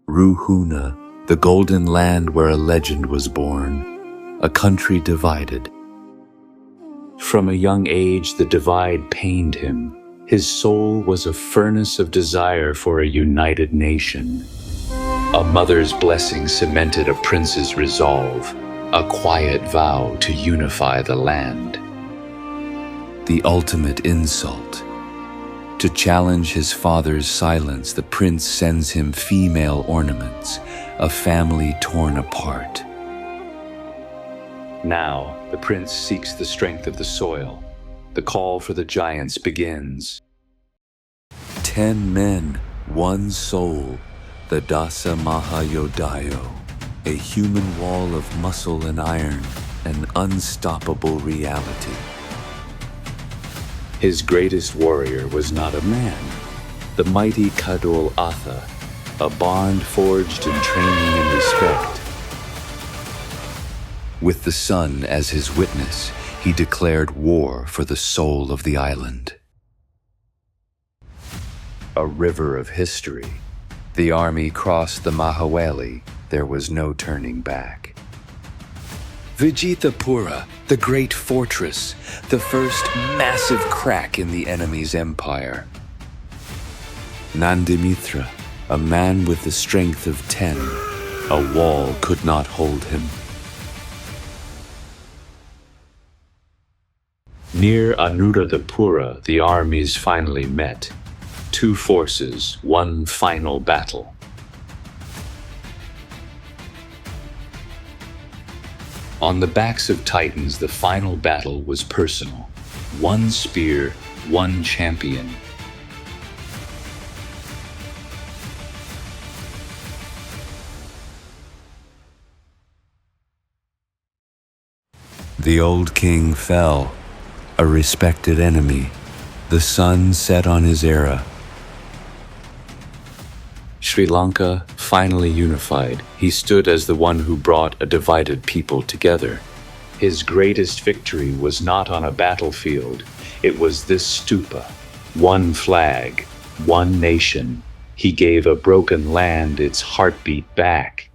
Ruhuna, the golden land where a legend was born, a country divided. From a young age, the divide pained him. His soul was a furnace of desire for a united nation. A mother's blessing cemented a prince's resolve, a quiet vow to unify the land. The ultimate insult. To challenge his father's silence, the prince sends him female ornaments, a family torn apart. Now, the prince seeks the strength of the soil. The call for the giants begins. 10 men, one soul, the Dasa Mahayodayo, a human wall of muscle and iron, an unstoppable reality. His greatest warrior was not a man, the mighty Kadol Atha, a bond forged in training and respect. With the sun as his witness, he declared war for the soul of the island. A river of history. The army crossed the Mahaweli. There was no turning back. Vijithapura, the great fortress, the first massive crack in the enemy's empire. Nandimitra, a man with the strength of 10. A wall could not hold him. Near Anuradhapura, the armies finally met. Two forces, one final battle. On the backs of Titans, the final battle was personal. One spear, one champion. The old king fell, a respected enemy. The sun set on his era. Sri Lanka finally unified. He stood as the one who brought a divided people together. His greatest victory was not on a battlefield. It was this stupa. One flag, one nation. He gave a broken land its heartbeat back.